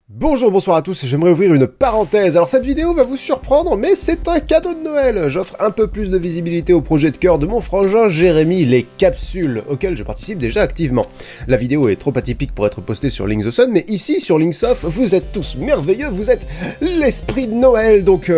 Bonjour, bonsoir à tous, j'aimerais ouvrir une parenthèse. Alors cette vidéo va vous surprendre, mais c'est un cadeau de Noël. J'offre un peu plus de visibilité au projet de cœur de mon frangin Jérémy, les capsules, auxquelles je participe déjà activement. La vidéo est trop atypique pour être postée sur Link the Sun, mais ici sur Linksoft, vous êtes tous merveilleux, vous êtes l'esprit de Noël, donc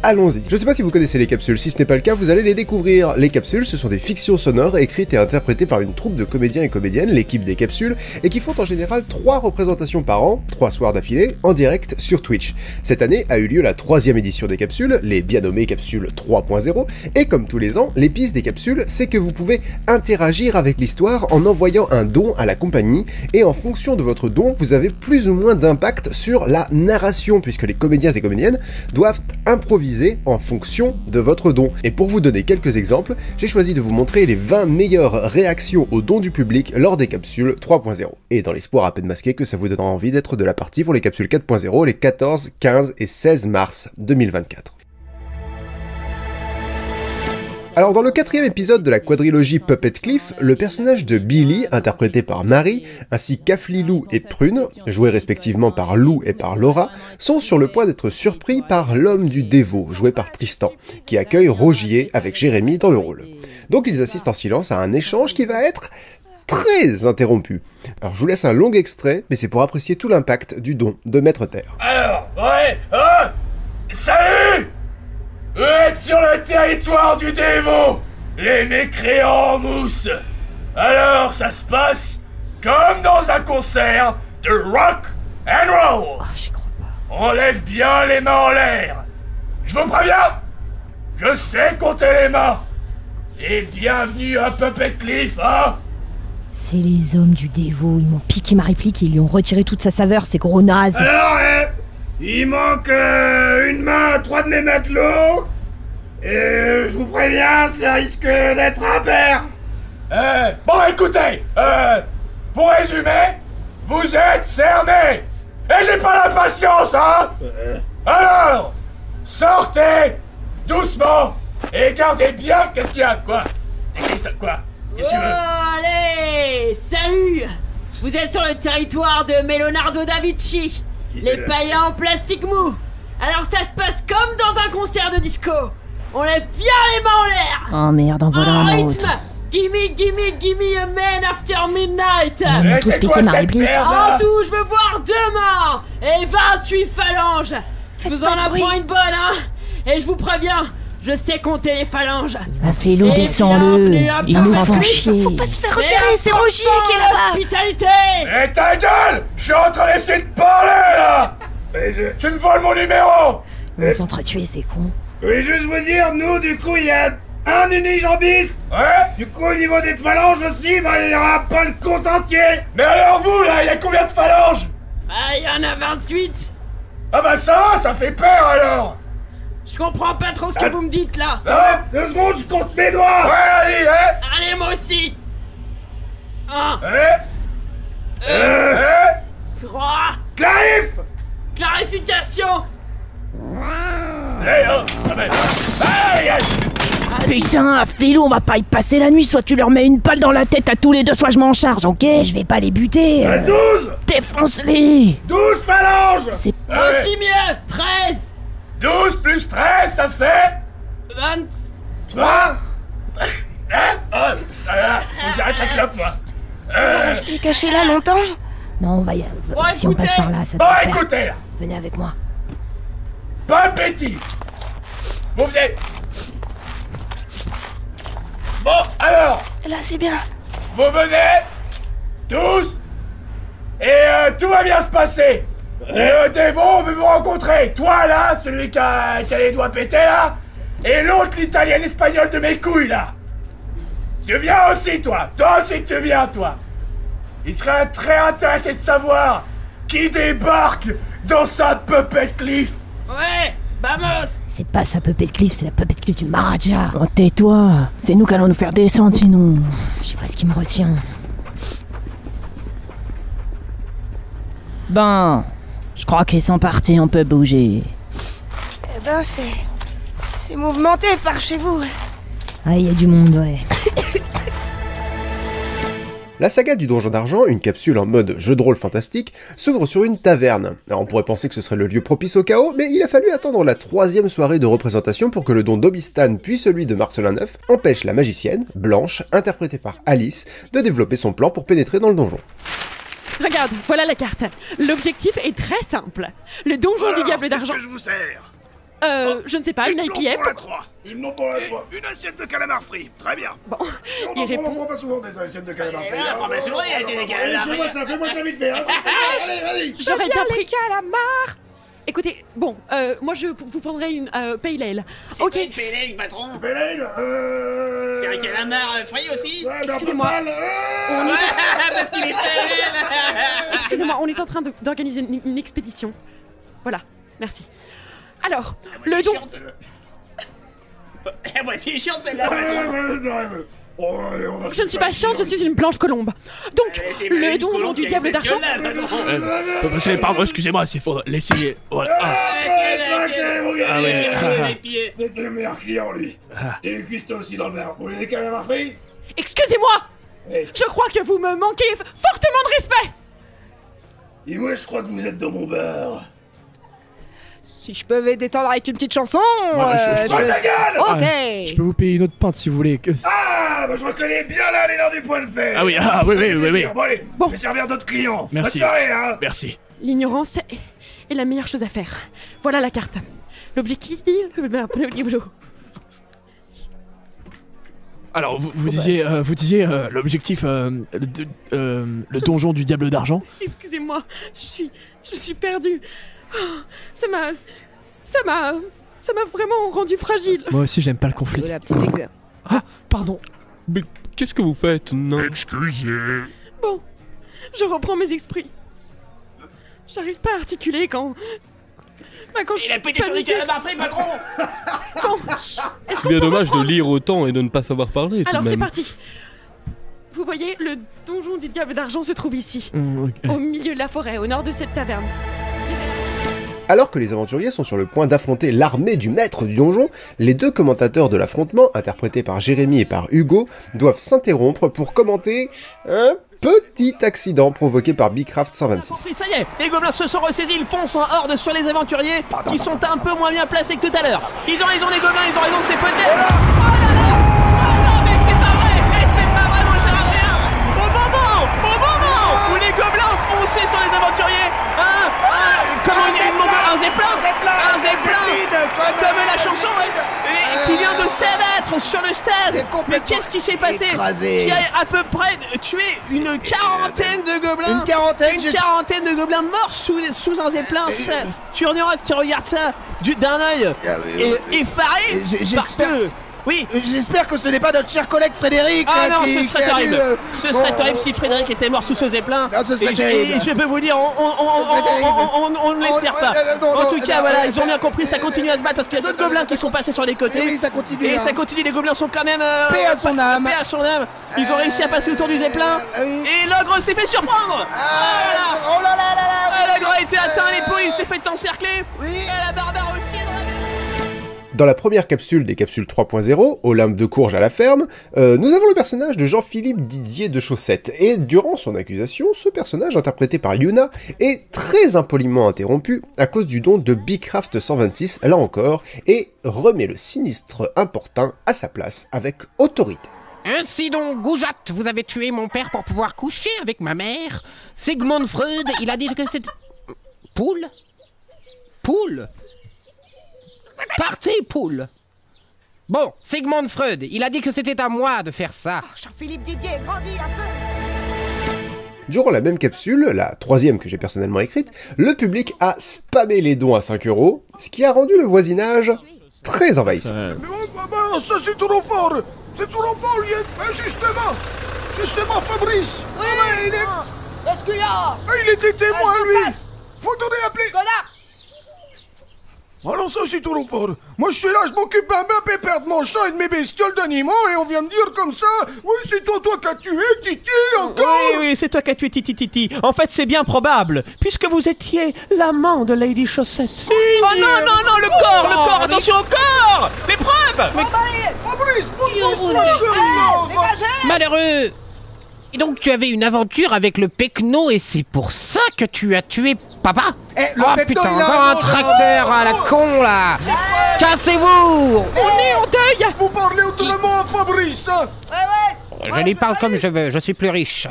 allons-y. Je sais pas si vous connaissez les capsules, si ce n'est pas le cas, vous allez les découvrir. Les capsules, ce sont des fictions sonores écrites et interprétées par une troupe de comédiens et comédiennes, l'équipe des capsules, et qui font en général 3 représentations par an, 3 soirs d'affilée, en direct sur Twitch. Cette année a eu lieu la 3e édition des capsules, les bien nommées capsules 3.0, et comme tous les ans, l'épice des capsules, c'est que vous pouvez interagir avec l'histoire en envoyant un don à la compagnie, et en fonction de votre don, vous avez plus ou moins d'impact sur la narration, puisque les comédiens et comédiennes doivent improviser en fonction de votre don. Et pour vous donner quelques exemples, j'ai choisi de vous montrer les 20 meilleures réactions aux dons du public lors des capsules 3.0. Et dans l'espoir à peine masqué que ça vous donnera envie d'être de la partie pour les capsules 4.0 les 14, 15 et 16 mars 2024. Alors dans le 4e épisode de la quadrilogie Puppet Cliff, le personnage de Billy, interprété par Marie, ainsi qu'Aflilou et Prune, joués respectivement par Lou et par Laura, sont sur le point d'être surpris par l'homme du dévot, joué par Tristan, qui accueille Rogier avec Jérémy dans le rôle. Donc ils assistent en silence à un échange qui va être très interrompu. Alors je vous laisse un long extrait, mais c'est pour apprécier tout l'impact du don de Maître Terre. Alors, ouais, salut! Vous êtes sur le territoire du dévot, les mécréants en mousse. Alors ça se passe comme dans un concert de rock and roll. Oh, j'y crois pas. On lève bien les mains en l'air. Je vous préviens, je sais compter les mains. Et bienvenue à Puppet Cliff, hein? C'est les hommes du dévot, ils m'ont piqué ma réplique et ils lui ont retiré toute sa saveur, ces gros nazes. Alors, il manque une main à 3 de mes matelots. Et je vous préviens, ça risque d'être impair. Bon, écoutez, pour résumer, vous êtes cernés. Et j'ai pas la patience, hein. Alors, sortez doucement et gardez bien qu'est-ce qu'il y a, quoi. Écris ça, quoi. Qu'est-ce que tu veux? Allez, salut. Vous êtes sur le territoire de Leonardo da Vinci. Les païens en plastique mou. Alors ça se passe comme dans un concert de disco. On lève bien les mains en l'air. Oh merde, en voilà un autre. Rythme. Gimme a man after midnight. Ils m'ont tous piqué ma réplique. En tout, je veux voir 2 mains et 28 phalanges. Je vous en apprends une bonne, hein. Et je vous préviens, je sais compter les phalanges. Aflilou, descends-le. Ils nous font chier. Faut pas se faire repérer, c'est Rogier qui est là-bas. Hospitalité. Eh ta gueule! Je suis en train d'essayer de parler, là. Tu me voles mon numéro. On s'entretuer, c'est con. Je voulais juste vous dire, nous, du coup, il y a un unijambiste. Ouais. Du coup, au niveau des phalanges aussi, bah, il y aura pas le compte entier. Mais alors vous, là, il y a combien de phalanges? Ah, il y en a 28. Ah bah ça fait peur, alors. Je comprends pas trop ce que vous me dites, là. Ah, 2 secondes, je compte mes doigts. Ouais, allez, Allez, moi aussi. 1, 3. Clarification. Putain, Aflilou, on va pas y passer la nuit, soit tu leur mets une balle dans la tête à tous les deux, soit je m'en charge, ok? Je vais pas les buter. 12. Défonce-les! 12 phalanges. C'est Aussi mieux. 13. 12 plus 13, ça fait 23. 3. Faut que j'arrête la clope, moi. resté caché là longtemps? Non, on va y... si on écoutez. passe par là, ça Bon, doit faire. écoutez, là. Venez avec moi. Bon appétit. Vous venez. Bon, alors, Là, c'est bien. vous venez tous et tout va bien se passer. Le dévot, on veut vous rencontrer. Toi, là, celui qui a les doigts pétés, là, et l'autre, l'italienne espagnole de mes couilles, là. Tu viens aussi, toi. Toi aussi, tu viens, toi. Il serait très intéressé de savoir qui débarque dans sa Puppet Cliff. Ouais, vamos. C'est pas sa Puppet Cliff, c'est la Puppet Cliff du Maharaja. Oh, tais-toi! C'est nous qui allons nous faire descendre sinon. Je sais pas ce qui me retient. Ben, je crois qu'ils sont partis, on peut bouger. Eh ben, c'est mouvementé par chez vous. Ah, il y a du monde, ouais. La saga du Donjon d'Argent, une capsule en mode jeu de rôle fantastique, s'ouvre sur une taverne. Alors on pourrait penser que ce serait le lieu propice au chaos, mais il a fallu attendre la 3e soirée de représentation pour que le don d'Obistan puis celui de Marcelin IX empêche la magicienne, Blanche, interprétée par Alice, de développer son plan pour pénétrer dans le donjon. Regarde, voilà la carte. L'objectif est très simple. Le donjon du diable d'argent. Qu'est-ce que je vous sers? Je ne sais pas, une IPA. Pour la 3. Une non pour la 3. Une assiette de calamar frit. Très bien. Bon, On il en répond. prend pas souvent des assiettes de calamar frit. on prend pas souvent des assiettes de calamar frit. Fais-moi ça vite fait. Hein. Allez, allez. J'aurais bien pris. calamars. Écoutez, bon, moi je vous prendrai une pale ale. C'est Ok. pas une pélène, patron. Bélène, C'est un calamar frit aussi. Ouais, mais Excusez-moi. un peu pâle. Parce qu'il est pélène. Excusez-moi, on est en train d'organiser une expédition. Voilà, merci. Alors, le don. La moitié chiante celle-là, Ouais, patron. allez, on va Je ne suis pas chiante, je suis une blanche colombe. Donc, C'est le Mélanie donjon Colombe du qui a diable cette d'argent. gueule-là, patron. Pardon, excusez-moi, il faut laisser... Voilà. Ah oui. Les pieds. C'est le meilleur client, lui. Et les cuistots aussi dans le verre. Vous voulez des calamars frits? Excusez-moi, Oui. je crois que vous me manquez fortement de respect. Et moi, je crois que vous êtes dans mon bar. Si je peux vous détendre avec une petite chanson. Oh, ta gueule! Ok. Je peux vous payer une autre pinte si vous voulez. Ah, bah je reconnais bien là les nerfs du point de fer. Ah oui, oui. Bon, allez, Bon. je vais servir d'autres clients. Merci. Bonne soirée, hein. Merci. L'ignorance est la meilleure chose à faire. Voilà la carte. L'objectif. Alors, vous disiez l'objectif, le donjon du diable d'argent. Excusez-moi, je suis perdue. Oh, ça m'a vraiment rendu fragile. Moi aussi, j'aime pas le conflit. La petite exercice. Ah, pardon. Mais qu'est-ce que vous faites? Non. Bon, je reprends mes esprits. J'arrive pas à articuler quand je Il a suis pété sur les paniquée. calamars frits, patron. Bon, est-ce C'est qu'on bien peut dommage de reprendre lire autant et de ne pas savoir parler. tout Alors de c'est même. parti. Vous voyez, le donjon du diable d'argent se trouve ici, Ok. au milieu de la forêt, au nord de cette taverne. Alors que les aventuriers sont sur le point d'affronter l'armée du maître du donjon, les deux commentateurs de l'affrontement, interprétés par Jérémy et par Hugo, doivent s'interrompre pour commenter un petit accident provoqué par Bicraft 126. Ça y est, les gobelins se sont ressaisis, ils foncent en horde sur les aventuriers qui sont un peu moins bien placés que tout à l'heure. Ils ont raison les gobelins, ils ont raison, c'est peut-être... Oh là là! Oh non mais c'est pas vrai! C'est pas vrai mon cher Adrien! Au moment où les gobelins fonçaient sur les aventuriers, comment il y a un zeppelin, comme la chanson qui vient de s'abattre sur le stade. Mais qu'est-ce qui s'est passé? Qui a à peu près tué une quarantaine de gobelins. Une quarantaine de gobelins morts sous un zeppelin. Tu regardes ça d'un œil effaré parce que... Oui. J'espère que ce n'est pas notre cher collègue Frédéric. Ah non, ce serait terrible. Ce serait terrible si Frédéric était mort sous ce zeppelin. Non, ce serait Et terrible. je peux vous dire, on ne l'espère pas. En tout cas, voilà, ils ont bien compris, ça continue à se battre parce qu'il y a d'autres gobelins qui sont passés sur les côtés. Oui, ça continue. Et hein. ça continue, les gobelins sont quand même... Paix à son âme. Paix à son âme. Ils ont réussi à passer autour du zeppelin. oui. Et l'ogre s'est fait surprendre. Oh là là là là. L'ogre a été atteint à l'épaule, il s'est fait encercler. Oui. Et la barbare aussi est dans la... Dans la première capsule des capsules 3.0, Olympe de Courges à la ferme, nous avons le personnage de Jean-Philippe Didier de Chaussette, et durant son accusation, ce personnage, interprété par Yuna, est très impoliment interrompu à cause du don de Bicraft 126, là encore, et remet le sinistre importun à sa place avec autorité. Ainsi donc, Goujat, vous avez tué mon père pour pouvoir coucher avec ma mère. Sigmund Freud, il a dit que c'était... Poule? Poule? Partez, poule! Bon, Sigmund Freud, il a dit que c'était à moi de faire ça. Jean-Philippe Didier, grandis un peu. Durant la même capsule, la troisième que j'ai personnellement écrite, le public a spammé les dons à 5 €, ce qui a rendu le voisinage très envahissant. Mais ça c'est trop fort. C'est trop fort, justement Fabrice. Oui, il est... Qu'est-ce qu'il y a? Il était témoin, je lui. passe. Faudrait appeler... Connard! Alors ça c'est trop fort. Moi je suis là, je m'occupe un peu pépère de mon chat et de mes bestioles d'animaux et on vient me dire comme ça. Oui, c'est toi qui as tué Titi encore. Oui, c'est toi qui as tué Titi Titi. En fait, c'est bien probable, puisque vous étiez l'amant de Lady Chaussette. Oh non, le corps, attention au corps. Les preuves. Fabrice, Allez, dégagez! Malheureux! Et donc tu avais une aventure avec le Pecno et c'est pour ça que tu as tué papa? le Oh Pecno, putain, il a encore un raison. tracteur à la con là. Cassez-vous. On est en deuil. Vous parlez autrement à Fabrice. Je lui parle comme je veux, je suis plus riche.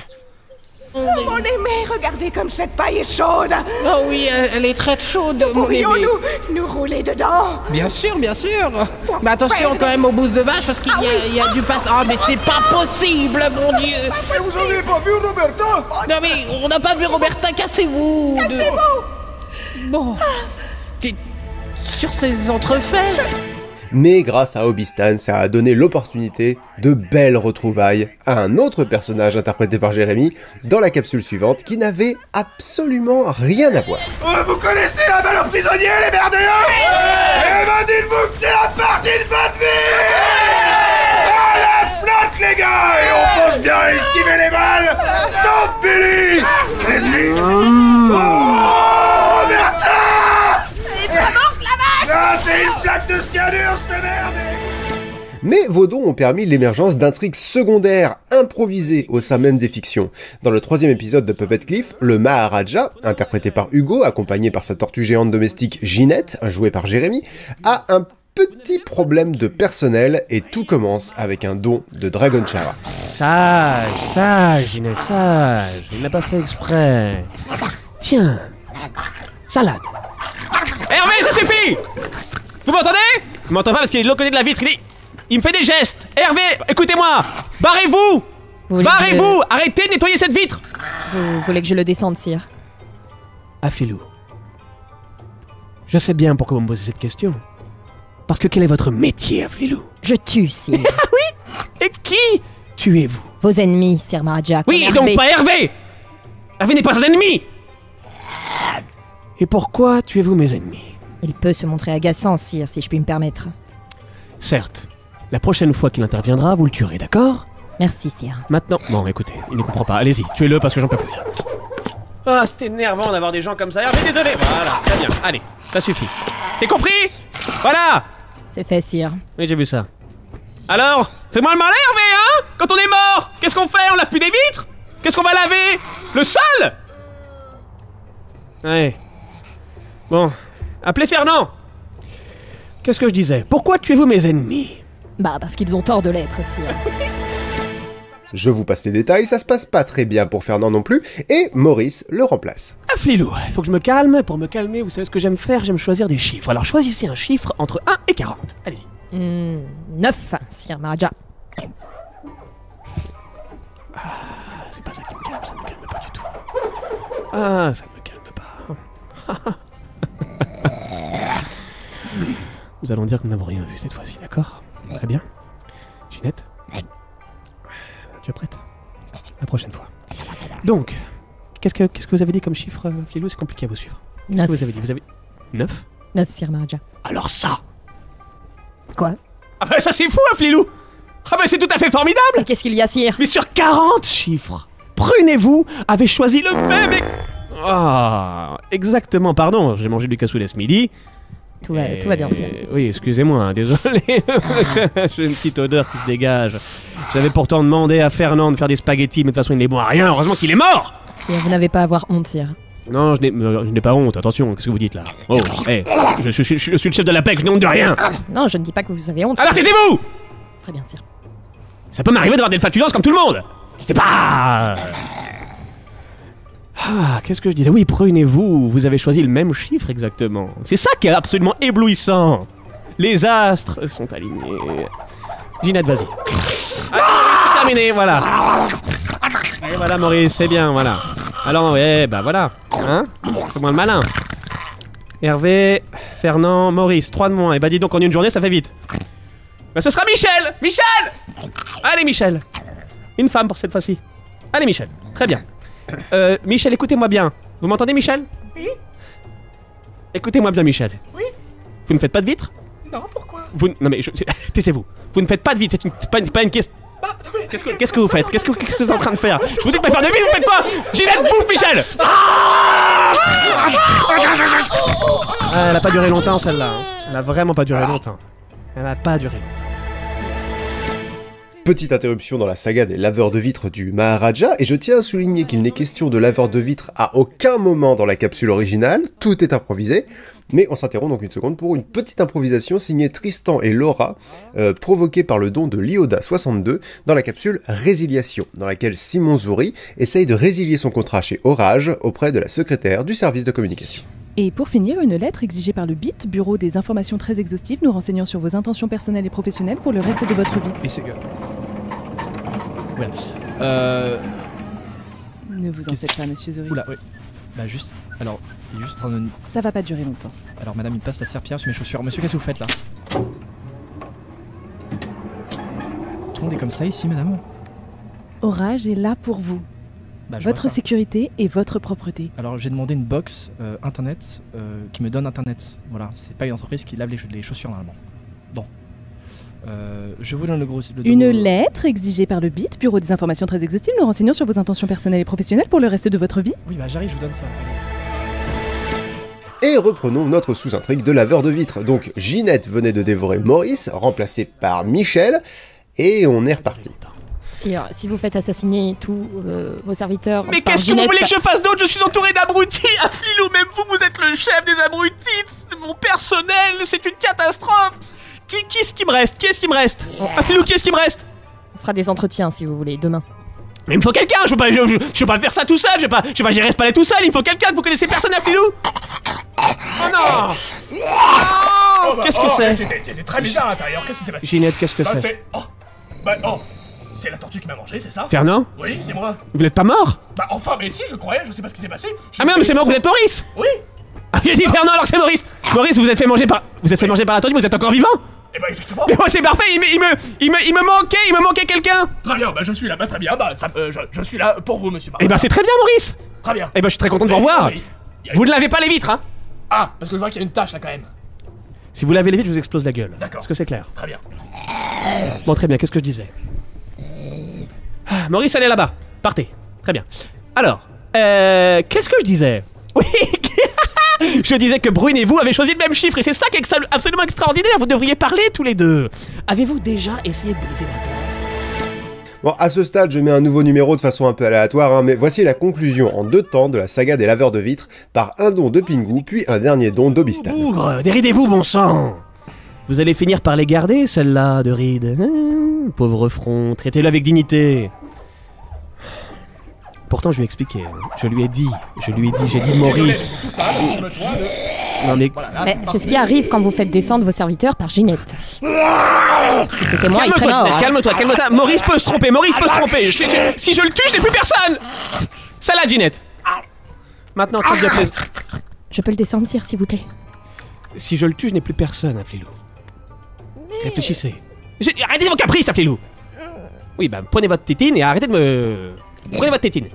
Mon aimé, regardez comme cette paille est chaude. Oh oui, elle est très chaude, mon bébé. Pourrions-nous nous rouler dedans? Bien sûr, bien sûr. Mais attention quand même aux bousses de vache parce qu'il y a du passage. Oh mais c'est pas possible, mon Dieu. Mais vous avez pas vu Roberta? Non mais on n'a pas vu Roberta, cassez-vous. Bon. T'es sur ces entrefaits? Mais grâce à Obistan, ça a donné l'opportunité de belles retrouvailles à un autre personnage interprété par Jérémy dans la capsule suivante qui n'avait absolument rien à voir. Vous connaissez la valeur prisonnier, les merdeux? Eh ben dites-vous que c'est la partie de votre vie! À la flotte, les gars! Et on pense bien à esquiver les balles! Sauf Billy! Oh, Bertha! Elle est pas morte, la vache! Ah, c'est une flaque de cyanure, cette merde! Mais vos dons ont permis l'émergence d'intrigues secondaires improvisées au sein même des fictions. Dans le 3e épisode de Puppet Cliff, le Maharaja, interprété par Hugo, accompagné par sa tortue géante domestique Ginette, jouée par Jérémy, a un petit problème de personnel et tout commence avec un don de Dragon Chara. Sage, Ginette, sage. Il n'a pas fait exprès. Tiens, salade. Hervé, ça suffit! Vous m'entendez? Vous m'entendez pas parce qu'il est de l'autre côté de la vitre. Il me fait des gestes. Hervé, écoutez-moi. Barrez-vous! Barrez-vous! Arrêtez de nettoyer cette vitre! Vous voulez que je le descende, sire? Afflelou. Je sais bien pourquoi vous me posez cette question. Parce que quel est votre métier, Afflelou? Je tue, sire. Ah oui? Et qui tuez-vous? Vos ennemis, sire Maharaja. Oui, comme donc Hervé. pas Hervé! Hervé n'est pas un ennemi! Et pourquoi tuez-vous mes ennemis? Il peut se montrer agaçant, sire, si je puis me permettre. Certes. La prochaine fois qu'il interviendra, vous le tuerez, d'accord? Merci, sire. Maintenant... Bon, écoutez, il ne comprend pas. Allez-y, tuez-le parce que j'en peux plus, là. Ah, c'est énervant d'avoir des gens comme ça. Hervé, désolé. Voilà, très bien. Allez, ça suffit. C'est compris? Voilà! C'est fait, sire. Oui, j'ai vu ça. Alors, fais-moi le malin, Hervé, hein? Quand on est mort, qu'est-ce qu'on fait? On lave plus des vitres? Qu'est-ce qu'on va laver? Le sol? Ouais. Bon, appelez Fernand. Qu'est-ce que je disais? Pourquoi tuez-vous mes ennemis? Bah, parce qu'ils ont tort de l'être, sire. Je vous passe les détails, ça se passe pas très bien pour Fernand non plus, et Maurice le remplace. Afflelou, il faut que je me calme. Pour me calmer, vous savez ce que j'aime faire? J'aime choisir des chiffres. Alors choisissez un chiffre entre 1 et 40. Allez-y. 9, sire Maharaja. C'est pas ça qui me calme, ça ne me calme pas du tout. Ah, ça ne me calme pas. Nous allons dire que nous n'avons rien vu cette fois-ci, d'accord? Très bien. Ginette? Tu es prête? La prochaine fois. Donc, qu'est-ce que vous avez dit comme chiffre, Filou? C'est compliqué à vous suivre. Qu'est-ce que vous avez dit? Vous avez... 9? 9, sire Maharaja. Alors ça! Quoi? Ah bah ça c'est fou, hein, Filou! Ah bah c'est tout à fait formidable! Qu'est-ce qu'il y a, sire? Mais sur 40 chiffres, Prenez-vous avait choisi le même... Ah, exactement, pardon, j'ai mangé du cassoulet ce midi. Tout va bien, sire. Oui, excusez-moi, hein, désolé. J'ai une petite odeur qui se dégage. J'avais pourtant demandé à Fernand de faire des spaghettis, mais de toute façon il n'est bon à rien, heureusement qu'il est mort. Sire, vous n'avez pas à avoir honte, sire. Non, je n'ai pas honte, attention, qu'est-ce que vous dites là? Oh, hey, je suis le chef de la PEC, je n'ai honte de rien. Non, je ne dis pas que vous avez honte. Alors taisez-vous! Très bien, sire. Ça peut m'arriver d'avoir des flatulences comme tout le monde. C'est pas... Ah, qu'est-ce que je disais? Oui, prenez-vous, vous avez choisi le même chiffre exactement. C'est ça qui est absolument éblouissant. Les astres sont alignés. Ginette, vas-y. Allez, c'est terminé, voilà. Et voilà, Maurice, c'est bien, voilà. Alors, ouais, bah voilà. Hein? C'est moins le malin. Hervé, Fernand, Maurice, 3 de moins. Et bah dis donc, en une journée, ça fait vite. Bah ce sera Michel! Michel! Allez, Michel. Une femme pour cette fois-ci. Allez, Michel. Très bien. Michel, écoutez-moi bien. Vous m'entendez, Michel? Oui. Écoutez-moi bien, Michel. Oui. Vous ne faites pas de vitre? Non, pourquoi? Non mais, taisez-vous. Vous ne faites pas de vitre, c'est pas une question... Qu'est-ce que vous faites? Qu'est-ce que vous êtes en train de faire? Je vous dis de pas faire de vitre, vous faites quoi? Ginette, bouffe, Michel! Elle a pas duré longtemps, celle-là. Elle a vraiment pas duré longtemps. Elle a pas duré longtemps. Petite interruption dans la saga des laveurs de vitres du Maharaja, et je tiens à souligner qu'il n'est question de laveurs de vitres à aucun moment dans la capsule originale, tout est improvisé, mais on s'interrompt donc une seconde pour une petite improvisation signée Tristan et Laura, provoquée par le don de Lioda62 dans la capsule Résiliation, dans laquelle Simon Zouri essaye de résilier son contrat chez Orage auprès de la secrétaire du service de communication. Et pour finir, une lettre exigée par le BIT, Bureau des informations très exhaustives, nous renseignant sur vos intentions personnelles et professionnelles pour le reste de votre vie. Mais c'est que... Voilà. Ne vous en faites pas, monsieur Zouri. Oula, oui. Bah juste... Alors, il est juste en train de... Ça va pas durer longtemps. Alors madame, il passe la serpillière sur mes chaussures. Monsieur, qu'est-ce que vous faites là? Tout le monde est comme ça ici, madame? Orage est là pour vous. Bah, votre sécurité et votre propreté. Alors j'ai demandé une box internet qui me donne internet. Voilà, c'est pas une entreprise qui lave les chaussures normalement. Bon. Je vous donne le gros... Une lettre exigée par le BIT, Bureau des informations très exhaustives, nous renseignant sur vos intentions personnelles et professionnelles pour le reste de votre vie. Oui, bah j'arrive, je vous donne ça. Et reprenons notre sous-intrigue de laveur de vitres. Donc Ginette venait de dévorer Maurice, remplacé par Michel, et on est reparti. Si vous faites assassiner tous vos serviteurs... Mais qu'est-ce que vous voulez que je fasse d'autre? Je suis entouré d'abrutis. Afflilou, même vous êtes le chef des abrutis. Mon personnel, c'est une catastrophe. Qu'est-ce qui me reste? Qu'est-ce qui me reste? Afflilou, qu'est-ce qui me reste? On fera des entretiens si vous voulez, demain. Mais il me faut quelqu'un, je peux pas faire ça tout seul, je vais pas gérer ce palais tout seul, il me faut quelqu'un, vous connaissez personne Afflilou? Oh non! Oh, qu'est-ce que c'est? C'était très bizarre à l'intérieur, qu'est-ce qui s'est passé? Ginette, qu'est-ce que c'est? C'est la tortue qui m'a mangé, c'est ça? Fernand? Oui, c'est moi. Vous n'êtes pas mort? Bah enfin, mais si, je croyais, je sais pas ce qui s'est passé. Ah mais non, mais c'est mort, vous êtes Maurice? Oui. Ah, j'ai dit Fernand alors que c'est Maurice. Maurice, vous êtes fait manger par la tortue, vous êtes encore vivant? Eh bah exactement. Mais moi c'est parfait, il me manquait quelqu'un. Très bien, bah je suis là, bah très bien, bah je suis là pour vous, monsieur. Eh bah c'est très bien Maurice. Très bien. Eh bah je suis très content de vous revoir. Vous ne lavez pas les vitres, hein? Ah, parce que je vois qu'il y a une tache là quand même. Si vous lavez les vitres, je vous explose la gueule. D'accord. Est-ce que c'est clair? Très bien. Bon, très bien, qu'est-ce que je disais? Maurice, allez là-bas. Partez. Très bien. Alors, qu'est-ce que je disais? Oui, je disais que Brune et vous avez choisi le même chiffre et c'est ça qui est absolument extraordinaire. Vous devriez parler tous les deux. Avez-vous déjà essayé de briser la glace? Bon, à ce stade, je mets un nouveau numéro de façon un peu aléatoire, hein, mais voici la conclusion en 2 temps de la saga des laveurs de vitres par un don de Pingu, puis un dernier don d'Obistan. Bougre, déridez-vous, bon sang! Vous allez finir par les garder, celle-là, de ride. Pauvre front, traitez-le avec dignité. Pourtant, je lui ai expliqué. Je lui ai dit, j'ai dit Maurice. Non mais c'est ce qui arrive quand vous faites descendre vos serviteurs par Ginette. Si c'était moi, il serait mort. Calme-toi. Maurice peut se tromper, Si je le tue, je n'ai plus personne. Celle-là, Ginette. Maintenant, trêve de plaisir. Je peux le descendre, sire, s'il vous plaît. Si je le tue, je n'ai plus personne, Afflilou. Réfléchissez. Arrêtez vos caprices, Afflilou. Oui, bah, prenez votre tétine et arrêtez de me... Prenez votre tétine.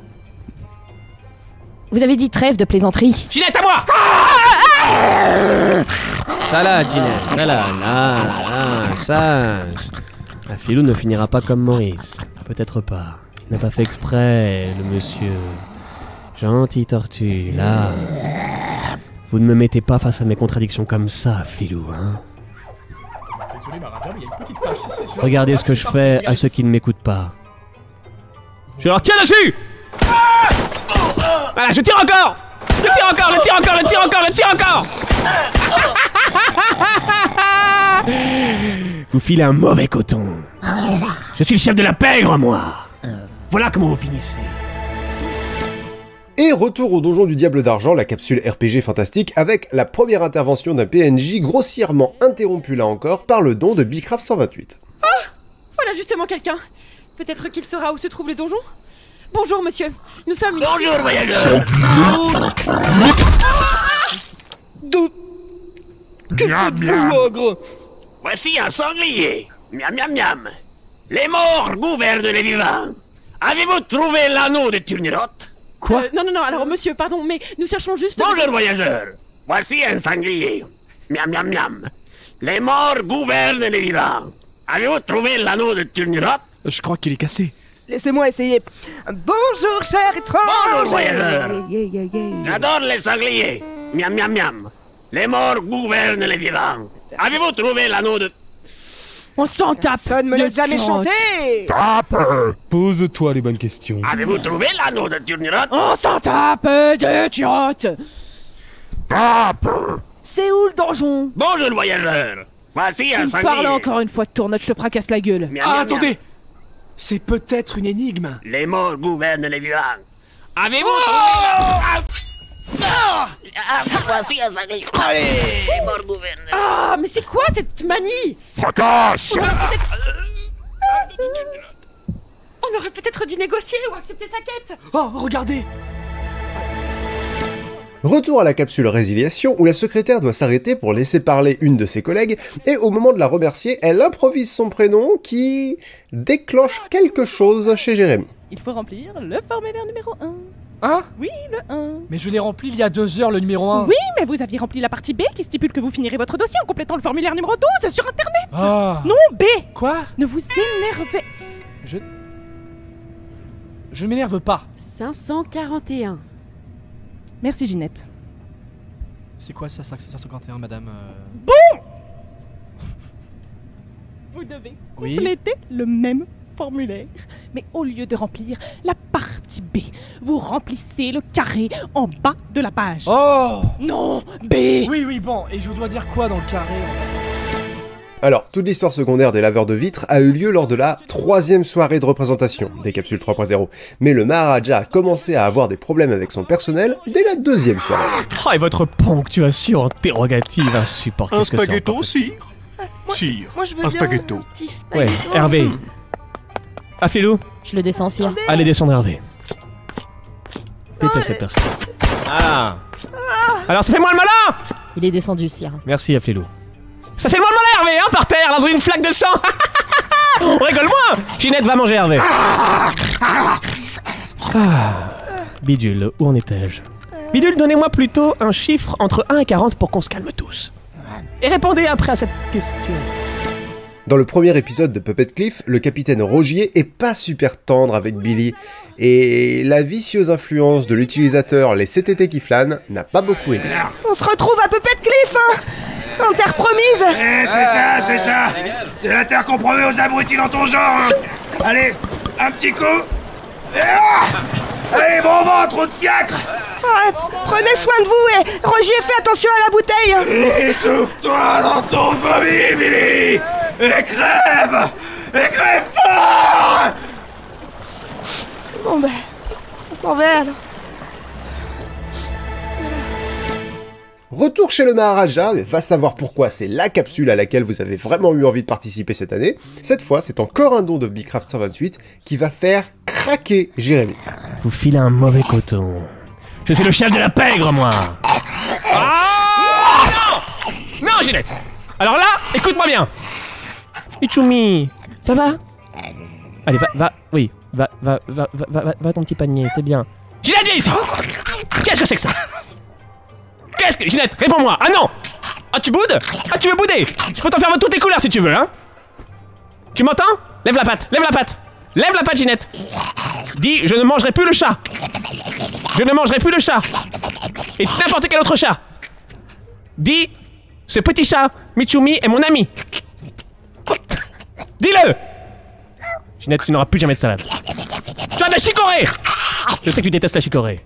Vous avez dit trêve de plaisanterie. Ginette, à moi. Ça là, Ginette. Ça là, sage. Afflilou ne finira pas comme Maurice. Peut-être pas. Il n'a pas fait exprès, le monsieur. Gentil tortue, là. Vous ne me mettez pas face à mes contradictions comme ça, Afflilou, hein. Désolé, madame, il y a une petite tache. Regardez ce que je fais à ceux qui ne m'écoutent pas. Je leur tire dessus. Voilà, je tire encore. Vous filez un mauvais coton. Je suis le chef de la pègre, moi. Voilà comment vous finissez. Et retour au donjon du Diable d'Argent, la capsule RPG fantastique, avec la première intervention d'un PNJ grossièrement interrompue là encore par le don de Bicraft 128. Ah, voilà justement quelqu'un. Peut-être qu'il saura où se trouve le donjon. Bonjour monsieur, nous sommes... Bonjour voyageurs. Que faites-vous, ogre? Voici un sanglier. Miam miam miam. Les morts gouvernent les vivants. Avez-vous trouvé l'anneau de Turnirot? Quoi? Non, alors monsieur, pardon, mais nous cherchons juste... Bonjour voyageurs. Voici un sanglier. Miam miam miam. Les morts gouvernent les vivants. Avez-vous trouvé l'anneau de Turnirot? Je crois qu'il est cassé. Laissez-moi essayer. Bonjour, cher étrange. Bonjour, voyageurs. Yeah. J'adore les sangliers. Miam miam miam. Les morts gouvernent les vivants. Avez-vous trouvé l'anneau de... On s'en tape. Ça ne me laisse jamais chanter. Pose-toi les bonnes questions. Avez-vous trouvé l'anneau de Turnirat? On s'en tape de Turnirat. C'est où le donjon? Bon jeune voyageur. Voici un Tu me sanglier. parles encore une fois de Turnirat, je te fracasse la gueule. Miam, miam, attendez. miam. C'est peut-être une énigme. Les morts gouvernent les vivants. Avez-vous Voici un sanglier. Allez, les morts gouvernent. Ah, mais c'est quoi cette manie? Fracasse. On aurait peut-être dû négocier ou accepter sa quête. Oh, regardez. Retour à la capsule résiliation où la secrétaire doit s'arrêter pour laisser parler une de ses collègues et au moment de la remercier, elle improvise son prénom qui déclenche quelque chose chez Jérémy. Il faut remplir le formulaire numéro 1. Hein? Oui, le 1. Mais je l'ai rempli il y a 2 heures, le numéro 1. Oui, mais vous aviez rempli la partie B qui stipule que vous finirez votre dossier en complétant le formulaire numéro 12 sur Internet. Ah. Non, B. Quoi? Ne vous énervez. Je ne m'énerve pas. 541. Merci Ginette. C'est quoi ça, 551, madame Vous devez Oui. compléter le même formulaire, mais au lieu de remplir la partie B, vous remplissez le carré en bas de la page. Oh! Non, B. Oui, bon. Et je dois dire quoi dans le carré? Alors, toute l'histoire secondaire des laveurs de vitres a eu lieu lors de la 3e soirée de représentation des capsules 3.0, mais le Maharaja a commencé à avoir des problèmes avec son personnel dès la 2e soirée. Oh, et votre ponctuation interrogative insupportable. Un spaghetto, sire? Sire, Moi, je veux un bien spaghetto. un petit Ouais, spaghetto. Hervé. Afflez-le. Je le descends, sire. Allez, descendre Hervé. Déteste cette personne. Ah. Alors, ça fait moins le malin. Il est descendu, sire. Merci, Afflez-le. Ça fait le moins le malin, Hervé, hein, par terre, dans une flaque de sang. On rigole moins. Ginette va manger Hervé. Bidule, où en étais-je? Bidule, donnez-moi plutôt un chiffre entre 1 et 40 pour qu'on se calme tous. Et répondez après à cette question. Dans le premier épisode de Puppet Cliff, le capitaine Rogier est pas super tendre avec Billy, et la vicieuse influence de l'utilisateur les CTT qui flânent n'a pas beaucoup aidé. On se retrouve à Puppet Cliff, hein? En terre promise. Eh, c'est ça. C'est la terre qu'on promet aux abrutis dans ton genre, hein. Allez, un petit coup. Et allez, bon vent, trop de fiacre. Prenez soin de vous et Rogier, fais attention à la bouteille. Étouffe-toi dans ton vomi, Billy. Et crève fort. Bon ben, on va alors. Retour chez le Maharaja, mais va savoir pourquoi c'est la capsule à laquelle vous avez vraiment eu envie de participer cette année. Cette fois, c'est encore un don de Bicraft 128 qui va faire craquer Jérémy. Vous filez un mauvais coton. Je suis le chef de la pègre, moi. Ah non, non, Ginette. Alors là, écoute-moi bien. Ichumi, ça va? Allez, va ton petit panier, c'est bien. Ginette, viens ici. Qu'est-ce que c'est que ça? Ginette, réponds-moi. Ah non. Ah, tu boudes? Ah, tu veux bouder? Je peux t'en faire toutes tes couleurs si tu veux, hein? Tu m'entends? Lève la patte. Lève la patte, Ginette. Dis, je ne mangerai plus le chat. Je ne mangerai plus le chat. Et n'importe quel autre chat. Dis, ce petit chat, Michumi, est mon ami. Dis-le. Ginette, tu n'auras plus jamais de salade. Tu as de la chicorée. Je sais que tu détestes la chicorée.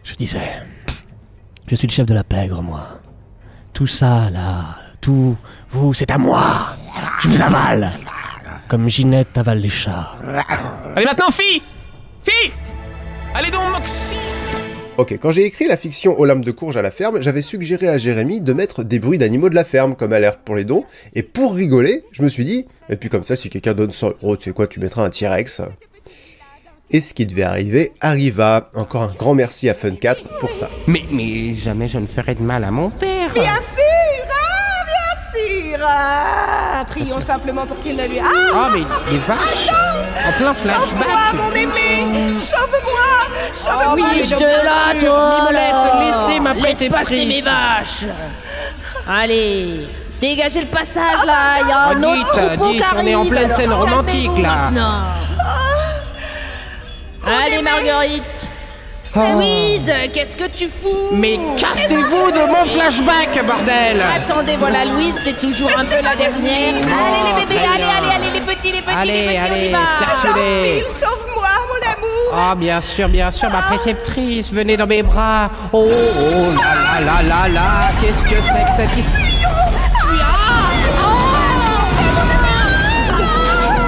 Je disais, je suis le chef de la pègre, moi. Tout ça, là, tout, vous, c'est à moi. Je vous avale. Comme Ginette avale les chats. Allez maintenant, fille. Allez donc, Moxie. Ok, quand j'ai écrit la fiction aux lames de courge à la ferme, j'avais suggéré à Jérémy de mettre des bruits d'animaux de la ferme comme alerte pour les dons, et pour rigoler, je me suis dit, et puis comme ça, si quelqu'un donne 100 €, tu sais quoi, tu mettras un T-Rex. Et ce qui devait arriver, arriva. Encore un grand merci à Fun4 pour ça. Mais jamais je ne ferai de mal à mon père. Bien sûr, bien sûr. Prions simplement pour qu'il ne lui... Ah, mais il est vache. En plein flashback. Sauve-moi, mon mémé. Sauve-moi. Oui, je te la toi là. Laissez ma Laisse petite passer prise. mes vaches. Allez, dégagez le passage là. Il y a un autre troupeau qui on est en arrive, pleine alors scène calmez-vous romantique là. maintenant. Allez, Marguerite. Louise, qu'est-ce que tu fous? Mais cassez-vous de mon flashback, bordel! Attendez, voilà, Louise, c'est toujours un peu la dernière. Allez, les bébés, allez, les petits, Allez, on y va. circulez. Sauve-moi, mon amour. Oh, bien sûr, ma préceptrice, venez dans mes bras. Oh, là, qu'est-ce que c'est que cette histoire?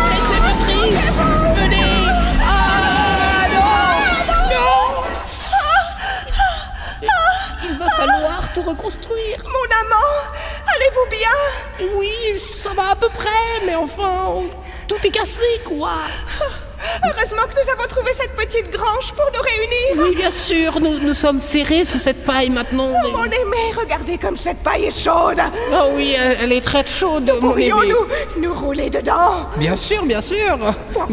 Préceptrice, venez. Ah, non. Il va falloir tout reconstruire. Mon amant, allez-vous bien? Oui, ça va à peu près, mais enfin, tout est cassé, quoi. Heureusement que nous avons trouvé cette petite grange pour nous réunir. Oui, bien sûr, nous sommes serrés sous cette paille maintenant. Oh, mon aimé, regardez comme cette paille est chaude. Oh oui, elle est très chaude, mon aimé. Pourrions-nous nous rouler dedans? Bien sûr. Mais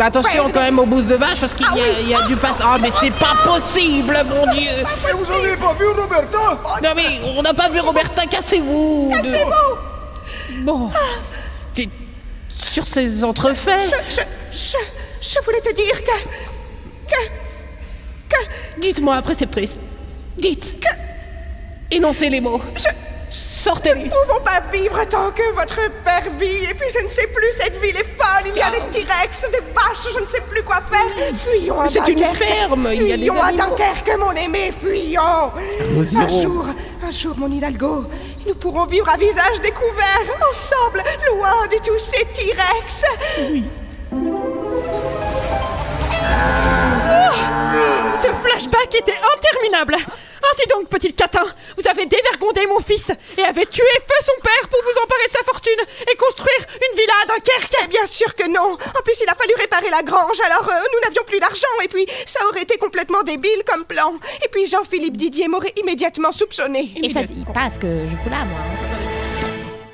attention quand même aux bousses de vache parce qu'il y a du passe. Ah, mais c'est pas possible, mon Dieu. Mais vous avez pas vu Roberta? Non, mais on n'a pas vu Roberta, cassez-vous. Bon. Sur ces entrefaits... Je voulais te dire que... Dites-moi, préceptrice. Dites. Énoncez les mots. Sortez. Nous ne pouvons pas vivre tant que votre père vit. Et puis je ne sais plus, cette ville est folle. Il y a des T-Rex, des vaches, je ne sais plus quoi faire. Fuyons à Dunkerque. C'est une ferme, il y a des Fuyons à animaux. Dunkerque, mon aimé, fuyons. Nous irons. Un jour, mon Hidalgo, nous pourrons vivre à visage découvert, ensemble, loin de tous ces T-Rex. Oui. Ce flashback était interminable. Ainsi donc, petite catin, vous avez dévergondé mon fils et avez tué feu son père pour vous emparer de sa fortune et construire une villa à Dunkerque. Eh bien sûr que non. En plus, il a fallu réparer la grange, alors nous n'avions plus d'argent et puis ça aurait été complètement débile comme plan. Et puis Jean-Philippe Didier m'aurait immédiatement soupçonné. Et ça dit pas ce que je fous là, moi.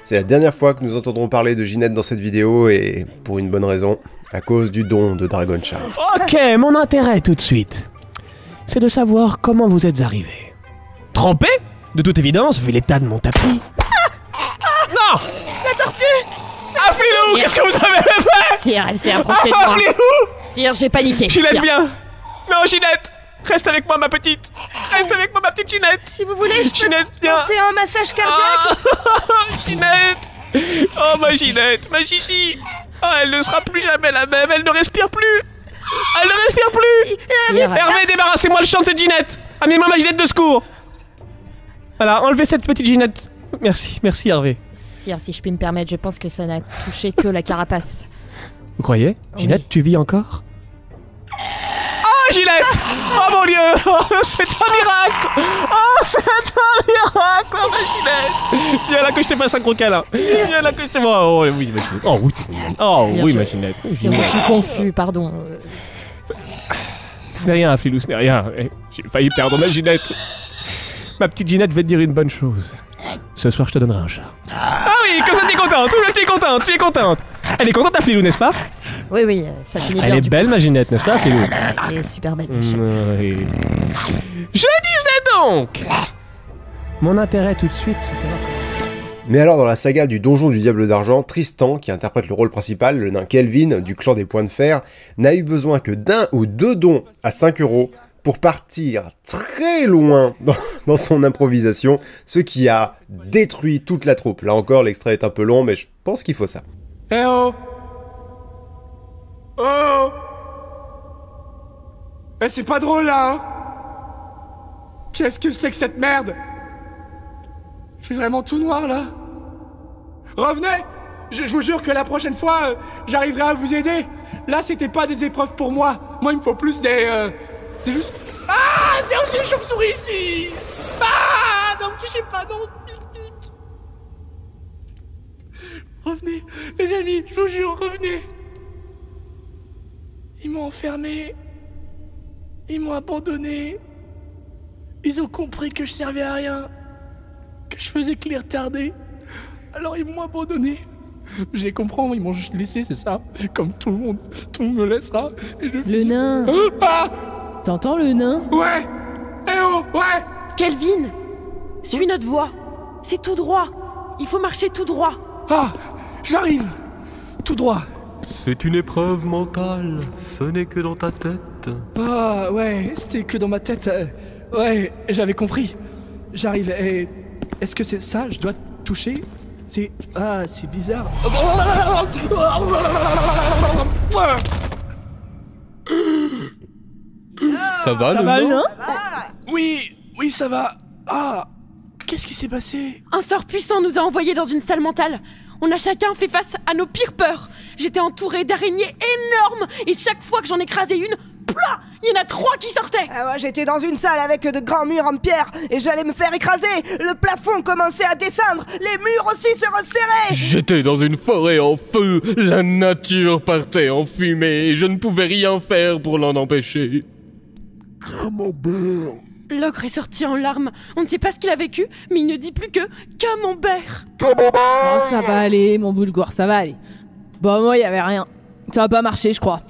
C'est la dernière fois que nous entendrons parler de Ginette dans cette vidéo, et pour une bonne raison, à cause du don de Dragon Charm. Ok, mon intérêt tout de suite, c'est de savoir comment vous êtes arrivé. Trempé? De toute évidence, vu l'état de mon tapis. Non! La tortue! Ah, Flilou, qu'est-ce que vous avez fait? Sire, elle s'est approchée de moi. Sire, j'ai paniqué. Ginette, Sire. viens! Non, Ginette! Reste avec moi, ma petite! Reste avec moi, ma petite Ginette! Si vous voulez, je Ginette, viens! peux un massage cardiaque. Ginette! Oh, ma Ginette, ma chichi! Oh, elle ne sera plus jamais la même, elle ne respire plus! Elle ne respire plus! Hervé, débarrassez-moi le champ de cette Ginette! Amenez-moi ma Ginette de secours! Voilà, enlevez cette petite Ginette. Merci, merci Hervé. Sire, si je puis me permettre, je pense que ça n'a touché que la carapace. Vous croyez? Ginette, tu vis encore? Oh, Ginette! Oh mon Dieu! Oh, c'est un miracle! Oh, c'est un miracle, ma Ginette! Viens là que je te fasse un gros câlin! Viens là que je te... Oh oui, ma Ginette! Oh oui, oh, Sire, oui ma Ginette! Sire, je suis confus, pardon. Ce n'est rien, Flilou, ce n'est rien. J'ai failli perdre ma Ginette. Ma petite Ginette, je vais te dire une bonne chose. Ce soir, je te donnerai un chat. Ah oui, comme ça, tu es contente! Tu es contente, tu es contente! Elle est contente, ta Flilou, n'est-ce pas? Oui, oui, ça finit bien. Elle est belle, ma Ginette, n'est-ce pas, Flilou? Elle est super belle. Oui. Je disais donc! Mon intérêt tout de suite, c'est savoir... Mais alors, dans la saga du Donjon du Diable d'Argent, Tristan, qui interprète le rôle principal, le nain Kelvin, du clan des Points de Fer, n'a eu besoin que d'un ou deux dons à 5 € pour partir très loin dans son improvisation, ce qui a détruit toute la troupe. Là encore, l'extrait est un peu long, mais je pense qu'il faut ça. Eh oh! Oh! Eh, c'est pas drôle là, hein? Qu'est-ce que c'est que cette merde? Il fait vraiment tout noir là. Revenez! Je vous jure que la prochaine fois, j'arriverai à vous aider. Là, c'était pas des épreuves pour moi. Moi, il me faut plus des... C'est juste... Ah! C'est aussi une chauve-souris ici! Ah! Non, me touchez pas, non! Pic, pic. Revenez, les amis, je vous jure, revenez! Ils m'ont enfermé. Ils m'ont abandonné. Ils ont compris que je servais à rien. Que je faisais que les retarder. Alors ils m'ont abandonné. Je les comprends, ils m'ont juste laissé, c'est ça. Comme tout le monde me laissera. Et je... Le nain. Ah! T'entends le nain? Ouais! Eh oh, ouais! Kelvin! Suis notre voie. C'est tout droit. Il faut marcher tout droit. Ah! J'arrive! Tout droit. C'est une épreuve mentale, ce n'est que dans ta tête. tête. Ah ouais, c'était que dans ma tête. Ouais, j'avais compris. J'arrive. Est-ce que c'est ça? Je dois toucher? C'est... Ah, c'est bizarre. Ça va, Ça va, le nain? Oui, ça va. Ah, qu'est-ce qui s'est passé? Un sort puissant nous a envoyés dans une salle mentale. On a chacun fait face à nos pires peurs. J'étais entourée d'araignées énormes et chaque fois que j'en écrasais une, plah, il y en a 3 qui sortaient. Moi, j'étais dans une salle avec de grands murs en pierre et j'allais me faire écraser. Le plafond commençait à descendre, les murs aussi se resserraient. J'étais dans une forêt en feu, la nature partait en fumée et je ne pouvais rien faire pour l'en empêcher. Camembert. L'ogre est sorti en larmes. On ne sait pas ce qu'il a vécu, mais il ne dit plus que Camembert. Oh, ça va aller, mon boulgour, ça va aller. Bah, moi, y avait rien. Ça va pas marcher, je crois.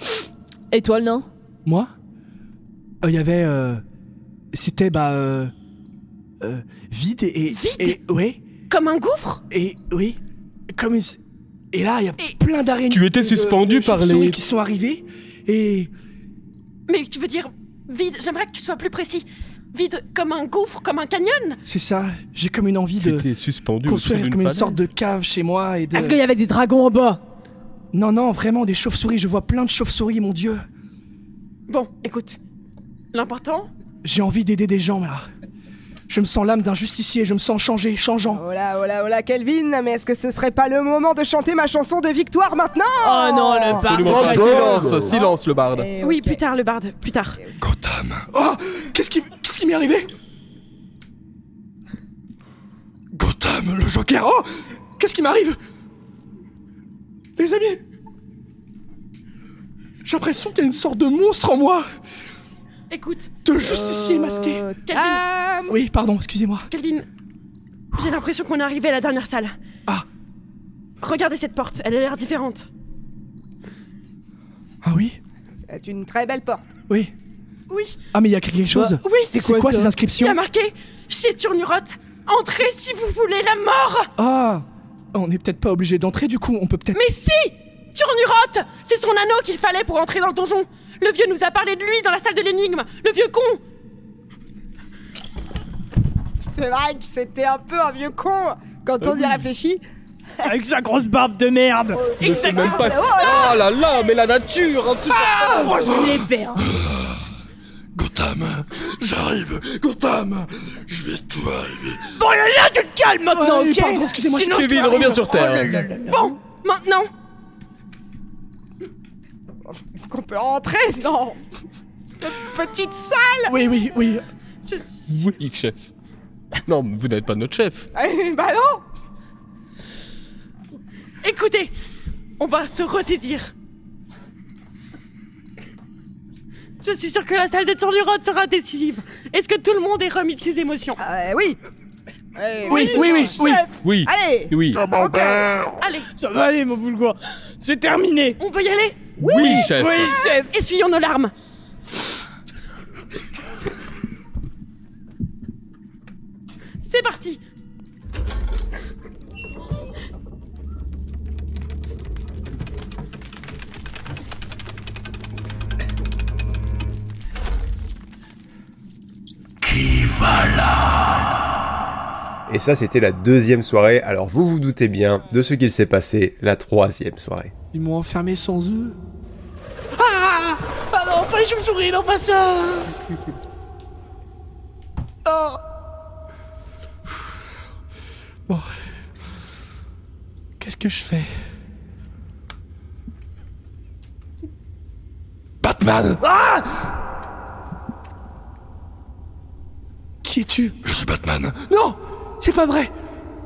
Et toi, le nain? Moi? Il y avait... C'était, vide et... Vide? Et, ouais. Comme un gouffre? Et, oui. Comme une... Et là, il y a plein d'araignées... Tu étais suspendu par les... qui sont arrivées, et... Mais tu veux dire vide? J'aimerais que tu sois plus précis. Vide comme un gouffre, comme un canyon? C'est ça, j'ai comme une envie de... J'étais suspendu construire au-dessus comme d'une une sorte falaise. de cave chez moi et de... Est-ce qu'il y avait des dragons en bas? Non, vraiment, des chauves-souris, je vois plein de chauves-souris, mon Dieu. Bon, écoute. L'important... J'ai envie d'aider des gens, là. Je me sens l'âme d'un justicier, je me sens changeant. Oh là, Kelvin, mais est-ce que ce serait pas le moment de chanter ma chanson de victoire maintenant? Oh non, le Absolument. Silence, le barde. Oui, plus tard, le barde, plus tard. Gotham. Oh, qu'est-ce qui m'est arrivé? Gotham, le Joker. Oh, qu'est-ce qui m'arrive? Les amis, j'ai l'impression qu'il y a une sorte de monstre en moi. Écoute. De justicier masqué. Kelvin. Oui, pardon, excusez-moi. Kelvin, j'ai l'impression qu'on est arrivé à la dernière salle. Ah. Regardez cette porte, elle a l'air différente. Ah oui? C'est une très belle porte. Oui. Oui. Ah, mais il y a quelque chose. Oui, c'est quoi ces inscriptions? Il y a marqué chez Turnuroth. Entrez si vous voulez la mort. Ah, on n'est peut-être pas obligé d'entrer du coup, on peut peut-être... Mais si! Turnuroth! C'est son anneau qu'il fallait pour entrer dans le donjon. Le vieux nous a parlé de lui dans la salle de l'énigme. Le vieux con. C'est vrai que c'était un peu un vieux con quand on y réfléchit. Avec sa grosse barbe de merde. Je sais même pas... Oh là là, mais la nature en tout ça. Je l'ai fait, hein. Gotham, j'arrive. Gotham, je vais tout arriver. Bon, là, tu te calmes maintenant, ok? Pardon, excusez-moi. Sinon, Kevin, reviens sur terre. Bon, maintenant. Est-ce qu'on peut rentrer dans cette petite salle? Oui. Je suis... Oui, chef. Non, vous n'êtes pas notre chef. Bah non. Écoutez, on va se ressaisir. Je suis sûre que la salle de Turnuroth sera décisive. Est-ce que tout le monde est remis de ses émotions? Oui. Oui. Allez. Oui. Allez. Ça va aller, mon boulgour. C'est terminé. On peut y aller? Oui, chef. Oui, chef. Essuyons nos larmes. C'est parti. Qui va là? Et ça, c'était la deuxième soirée. Alors vous vous doutez bien de ce qu'il s'est passé la troisième soirée. Ils m'ont enfermé sans eux. Ah non, pas les chauves-souris, non pas ça. Oh. Bon. Qu'est-ce que je fais? Batman! Ah! Qui es-tu? Je suis Batman. Non! C'est pas vrai!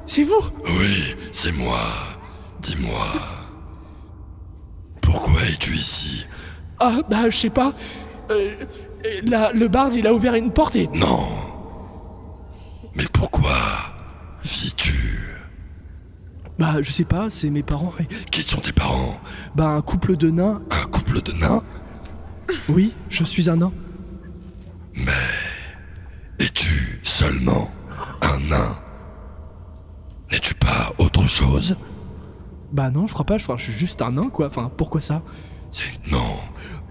C'est vous? Oui, c'est moi. Dis-moi. Pourquoi es-tu ici? Ah, bah, je sais pas. Là, le barde, il a ouvert une porte et... Non. Mais pourquoi vis-tu? Bah, je sais pas, c'est mes parents. Qui sont tes parents? Bah, un couple de nains. Un couple de nains? Oui, je suis un nain. Mais es-tu seulement un nain? N'es-tu pas autre chose? Bah non, je crois pas, je suis juste un nain, quoi. Enfin, pourquoi ça? Non,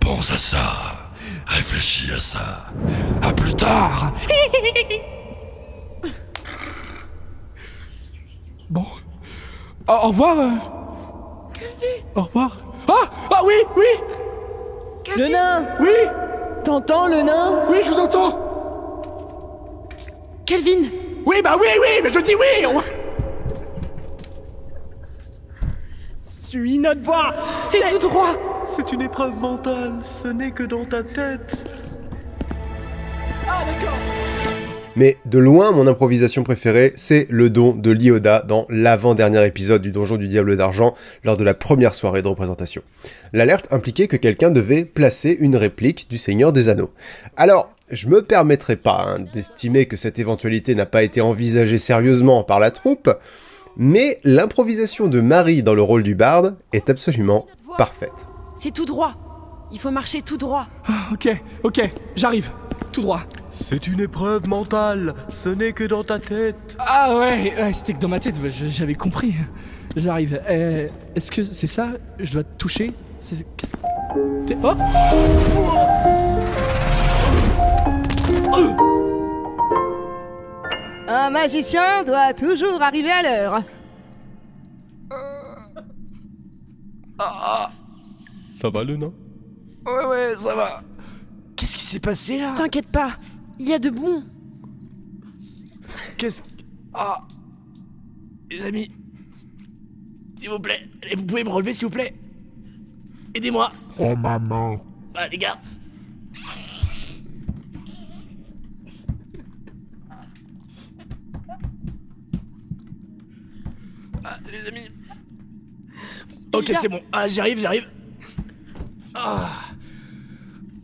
pense à ça. Réfléchis à ça. À plus tard. Bon. Au revoir. Au revoir. Ah oui, oui. Le nain. Oui. T'entends le nain? Oui, je vous entends. Kelvin. Oui, bah oui, mais je dis oui. Suis notre voix. C'est tout droit. C'est une épreuve mentale, ce n'est que dans ta tête. Ah d'accord. Mais de loin, mon improvisation préférée, c'est le don de Lyoda dans l'avant-dernier épisode du Donjon du Diable d'Argent, lors de la première soirée de représentation. L'alerte impliquait que quelqu'un devait placer une réplique du Seigneur des Anneaux. Alors, je me permettrai pas d'estimer que cette éventualité n'a pas été envisagée sérieusement par la troupe, mais l'improvisation de Marie dans le rôle du barde est absolument parfaite. C'est tout droit. Il faut marcher tout droit. Ok, j'arrive. Tout droit. C'est une épreuve mentale, ce n'est que dans ta tête. Ah ouais, c'était que dans ma tête, j'avais compris. J'arrive. Est-ce que c'est ça? Je dois te toucher? Qu'est-ce que... Oh! Un magicien doit toujours arriver à l'heure. Ça va le nain? Ouais, ça va. Qu'est-ce qui s'est passé là? T'inquiète pas, il y a de bon. Qu'est-ce... Ah... Les amis... S'il vous plaît, vous pouvez me relever s'il vous plaît? Aidez-moi. Oh maman. Ah les gars. Ah les amis. Ok c'est bon, j'arrive. Ah...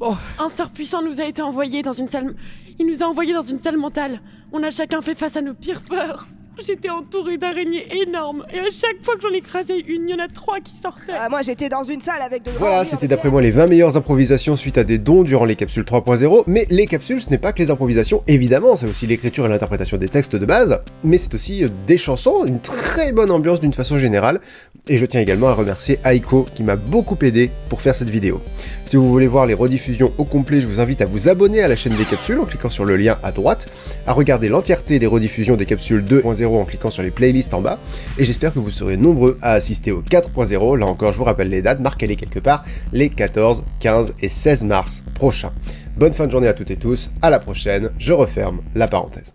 Oh. Un sort puissant nous a été envoyé dans une salle... Il nous a envoyés dans une salle mentale. On a chacun fait face à nos pires peurs. J'étais entourée d'araignées énormes, et à chaque fois que j'en écrasais une, il y en a 3 qui sortaient. Moi j'étais dans une salle avec de grands... Voilà, c'était d'après moi les 20 meilleures improvisations suite à des dons durant les capsules 3.0, mais les capsules ce n'est pas que les improvisations, évidemment, c'est aussi l'écriture et l'interprétation des textes de base, mais c'est aussi des chansons, une très bonne ambiance d'une façon générale, et je tiens également à remercier Aiko qui m'a beaucoup aidé pour faire cette vidéo. Si vous voulez voir les rediffusions au complet, je vous invite à vous abonner à la chaîne des capsules en cliquant sur le lien à droite, à regarder l'entièreté des rediffusions des capsules 2.0 en cliquant sur les playlists en bas, et j'espère que vous serez nombreux à assister au 4.0, là encore je vous rappelle les dates, marquez-les quelque part, les 14, 15 et 16 mars prochains. Bonne fin de journée à toutes et tous, à la prochaine, je referme la parenthèse.